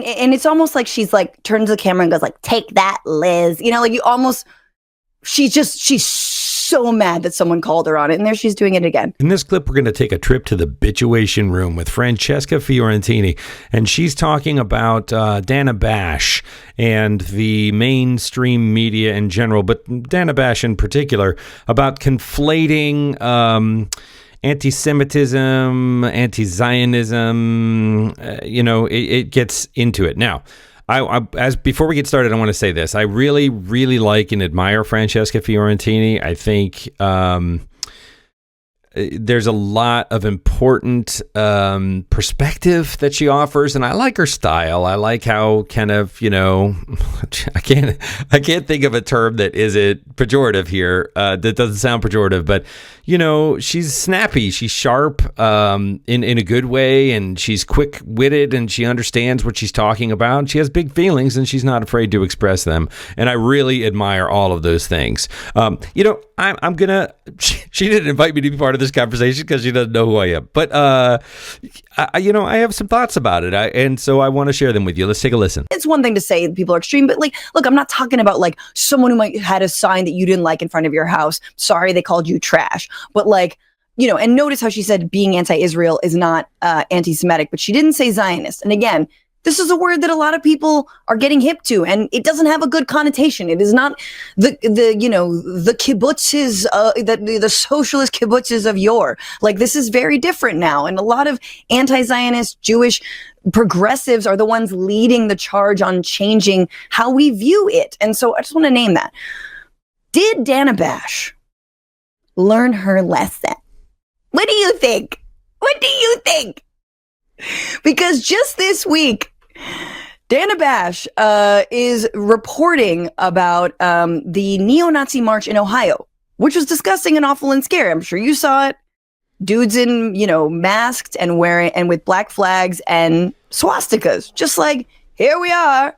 and it's almost like she's like turns to the camera and goes like, "Take that, Liz." You know, like you almost. She's so mad that someone called her on it, and there she's doing it again. In this clip, we're going to take a trip to the Bitchuation Room with Francesca Fiorentini, and she's talking about Dana Bash and the mainstream media in general, but Dana Bash in particular, about conflating anti-Semitism, anti-Zionism. It gets into it. Now, as before we get started, I want to say this. I really, really like and admire Francesca Fiorentini. I think there's a lot of important perspective that she offers, and I like her style. I like how kind of, I can't think of a term that isn't pejorative here. That doesn't sound pejorative, but she's snappy, she's sharp, in a good way, and she's quick-witted, and she understands what she's talking about. She has big feelings, and she's not afraid to express them. And I really admire all of those things. I'm gonna. She didn't invite me to be part of this conversation because she doesn't know who I am. But I have some thoughts about it, and so I want to share them with you. Let's take a listen. It's one thing to say people are extreme, but like, look, I'm not talking about like someone who might had a sign that you didn't like in front of your house. Sorry, they called you trash. But like, and notice how she said being anti-Israel is not anti-Semitic, but she didn't say Zionist. And again, this is a word that a lot of people are getting hip to, and it doesn't have a good connotation. It is not the kibbutzes, the socialist kibbutzes of yore. Like, this is very different now, and a lot of anti-Zionist Jewish progressives are the ones leading the charge on changing how we view it. And so I just want to name that. Did Dana Bash learn her lesson? What do you think? What do you think? Because just this week, Dana Bash is reporting about the neo-Nazi march in Ohio, which was disgusting and awful and scary. I'm sure you saw it. Dudes in, masked and with black flags and swastikas. Just like, here we are.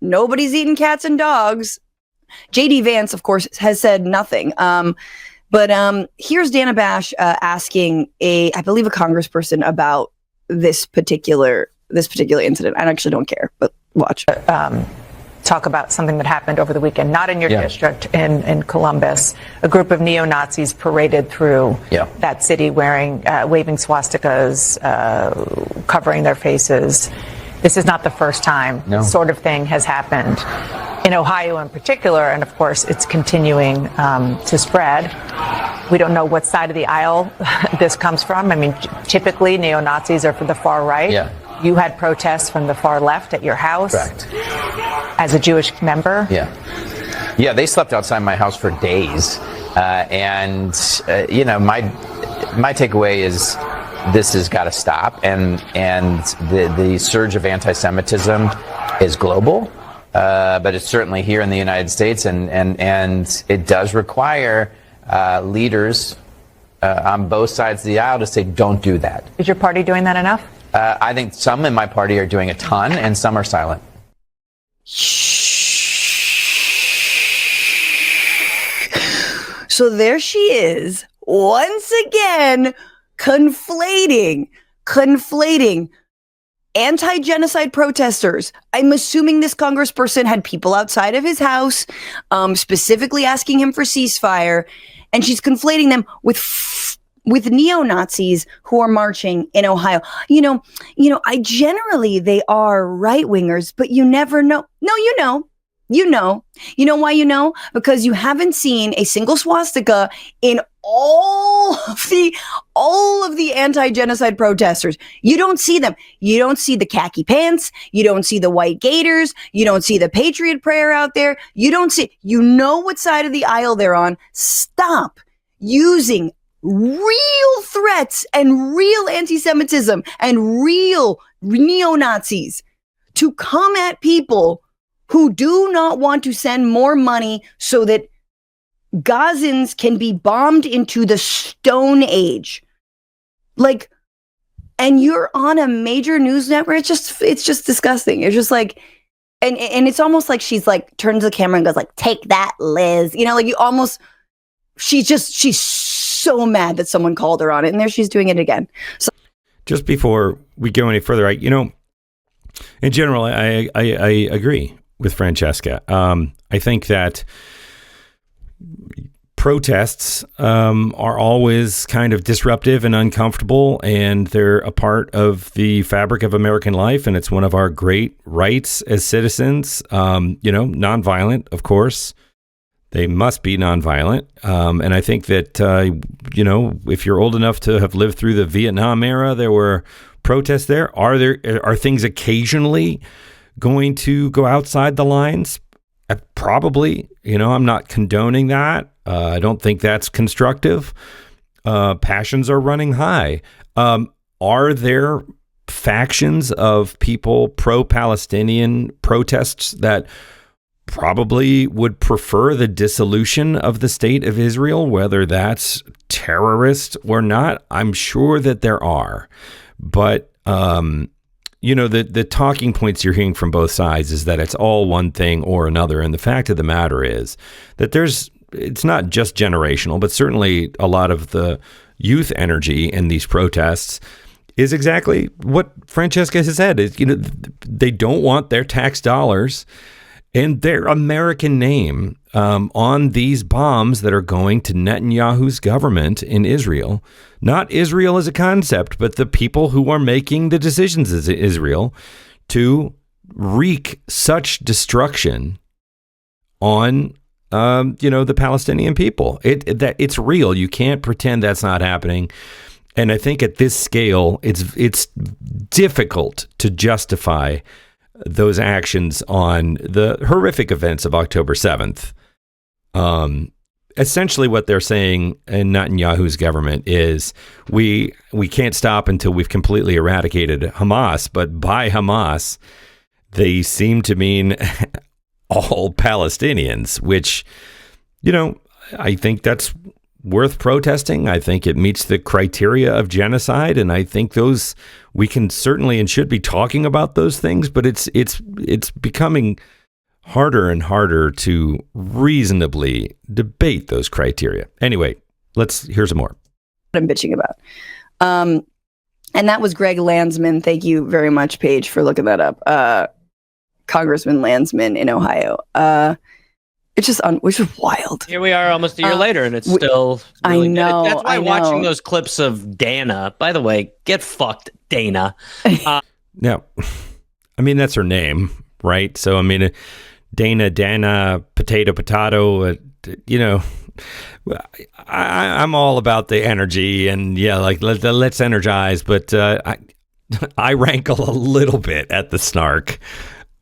Nobody's eating cats and dogs. J.D. Vance, of course, has said nothing. But here's Dana Bash asking I believe a congressperson about this particular incident. I actually don't care, but watch. Talk about something that happened over the weekend, not in your district, in Columbus. A group of neo-Nazis paraded through that city waving swastikas, covering their faces. This is not the first time this sort of thing has happened in Ohio in particular, and of course it's continuing to spread. We don't know what side of the aisle this comes from. I mean, typically neo-Nazis are for the far right. Yeah. You had protests from the far left at your house. Correct. As a Jewish member. Yeah, they slept outside my house for days. My takeaway is this has got to stop. And the surge of anti-Semitism is global. But it's certainly here in the United States, and it does require leaders on both sides of the aisle to say, don't do that. Is your party doing that enough? I think some in my party are doing a ton, and some are silent. So there she is, once again, conflating anti-genocide protesters. I'm assuming this congressperson had people outside of his house, specifically asking him for ceasefire, and she's conflating them with neo-Nazis who are marching in Ohio. I generally, they are right-wingers, but you never know. No, you know. You know why you know? Because you haven't seen a single swastika in all of the anti-genocide protesters. You don't see them. You don't see the khaki pants. You don't see the white gaiters. You don't see the Patriot prayer out there. You know what side of the aisle they're on. Stop using real threats and real anti-Semitism and real neo-Nazis to come at people who do not want to send more money so that Gazans can be bombed into the Stone Age. Like, and you're on a major news network. It's just disgusting. It's just like, and it's almost like she's like, turns to the camera and goes like, take that, Liz. She's so mad that someone called her on it, and there she's doing it again. So, just before we go any further, In general, I agree with Francesca. I think that protests are always kind of disruptive and uncomfortable, and they're a part of the fabric of American life, and it's one of our great rights as citizens. Nonviolent, of course. They must be nonviolent. And I think that, if you're old enough to have lived through the Vietnam era, there were protests there. Are things occasionally going to go outside the lines? Probably. I'm not condoning that. I don't think that's constructive. Passions are running high. Are there factions of people pro-Palestinian protests that probably would prefer the dissolution of the state of Israel, whether that's terrorist or not? I'm sure that there are. But, the talking points you're hearing from both sides is that it's all one thing or another. And the fact of the matter is that it's not just generational, but certainly a lot of the youth energy in these protests is exactly what Francesca has said. They don't want their tax dollars and their American name on these bombs that are going to Netanyahu's government in Israel. Not Israel as a concept, but the people who are making the decisions as Israel to wreak such destruction on, the Palestinian people. It's real. You can't pretend that's not happening. And I think at this scale, it's difficult to justify those actions on the horrific events of October 7th. Essentially what they're saying in Netanyahu's government is we can't stop until we've completely eradicated Hamas, but by Hamas, they seem to mean all Palestinians, which, I think that's worth protesting. I think it meets the criteria of genocide, and I think we can certainly and should be talking about those things, but it's becoming harder and harder to reasonably debate those criteria. Anyway, here's some more. What I'm bitching about. And that was Greg Landsman. Thank you very much, Paige, for looking that up. Congressman Landsman in Ohio. It's just which is wild. Here we are almost a year later, and it's still really I know. good. That's why watching those clips of Dana, by the way, get fucked, Dana. Yeah. I mean, that's her name, right? So, I mean, Dana, potato, I'm all about the energy and let's energize, but I rankle a little bit at the snark.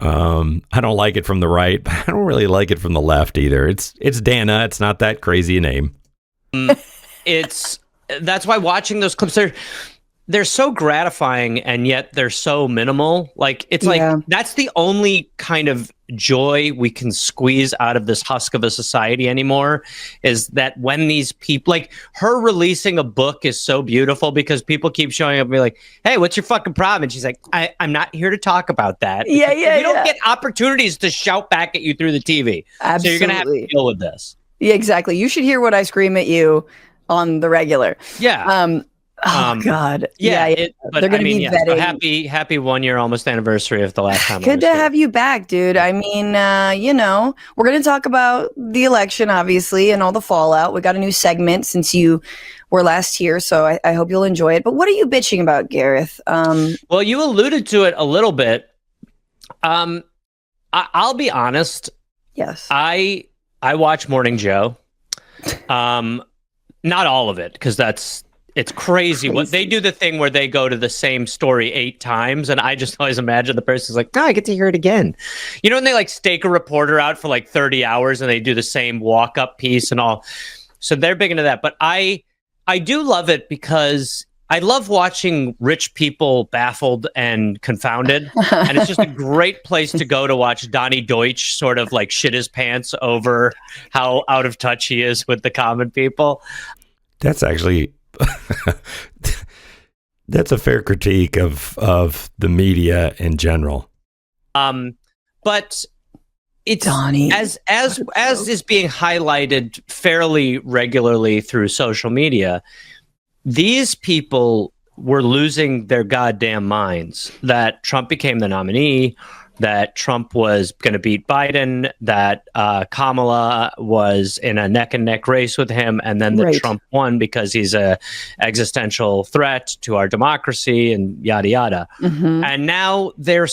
I don't like it from the right, but I don't really like it from the left either. It's Dana. It's not that crazy a name. That's why watching those clips, they're so gratifying, and yet they're so minimal. Like, it's like, that's the only kind of joy we can squeeze out of this husk of a society anymore, is that when these people, like her releasing a book is so beautiful because people keep showing up and be like, hey, what's your fucking problem? And she's like, I'm not here to talk about that. You don't get opportunities to shout back at you through the TV. Absolutely. So you're going to have to deal with this. Yeah, exactly. You should hear what I scream at you on the regular. Yeah. God. Yeah. But they're going to be vetting. So happy 1 year almost anniversary of the last time. Good to have you back, dude. I mean, we're going to talk about the election, obviously, and all the fallout. We got a new segment since you were last here, so I hope you'll enjoy it. But what are you bitching about, Gareth? Well, you alluded to it a little bit. I'll be honest. Yes. I watch Morning Joe. Not all of it, because it's crazy. What they do, the thing where they go to the same story 8 times, and I just always imagine the person's like, I get to hear it again. You know, when they like stake a reporter out for like 30 hours and they do the same walk-up piece and all. So they're big into that. But I do love it because I love watching rich people baffled and confounded. And it's just a great place to go to watch Donnie Deutsch sort of like shit his pants over how out of touch he is with the common people. That's actually... That's a fair critique of the media in general. But it's Donnie, as is being highlighted fairly regularly through social media. These people were losing their goddamn minds that Trump became the nominee, that Trump was going to beat Biden, that Kamala was in a neck and neck race with him, and then that Trump won because he's a existential threat to our democracy and yada yada. And now their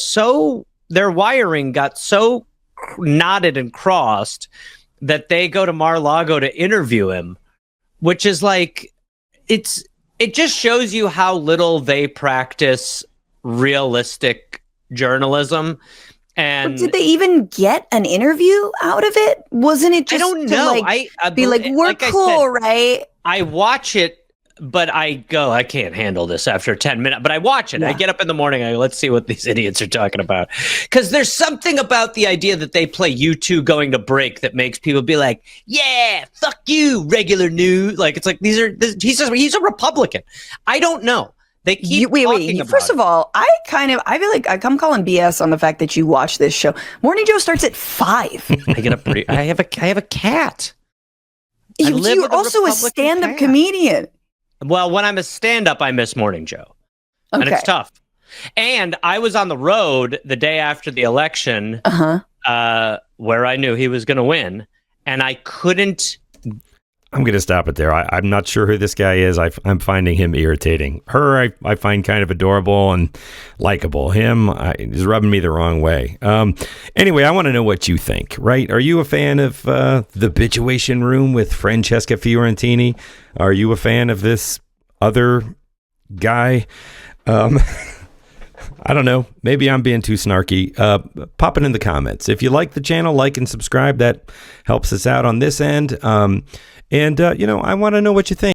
wiring got so knotted and crossed that they go to Mar-a-Lago to interview him, which is like, it just shows you how little they practice realistic journalism. And but did they even get an interview out of it? Wasn't it just I don't know. Be like, we're like cool, right? I watch it, but I can't handle this after 10 minutes. But I watch it. Yeah. I get up in the morning. Let's see what these idiots are talking about. Because there's something about the idea that they play U2 going to break that makes people be like, yeah, fuck you, regular news. Like, it's like, he's a Republican. I don't know. They keep talking about First of all, I feel like I'm calling BS on the fact that you watch this show. Morning Joe starts at 5. I have a cat. You're also a stand-up comedian. Well, when I'm a stand-up, I miss Morning Joe. Okay. And it's tough. And I was on the road the day after the election where I knew he was going to win, and I couldn't... I'm going to stop it there. I'm not sure who this guy is. I'm finding him irritating. Her, I find kind of adorable and likable. Him, he's rubbing me the wrong way. Anyway, I want to know what you think, right? Are you a fan of the Bitchuation Room with Francesca Fiorentini? Are you a fan of this other guy? I don't know. Maybe I'm being too snarky. Pop it in the comments. If you like the channel, like and subscribe. That helps us out on this end. I want to know what you think.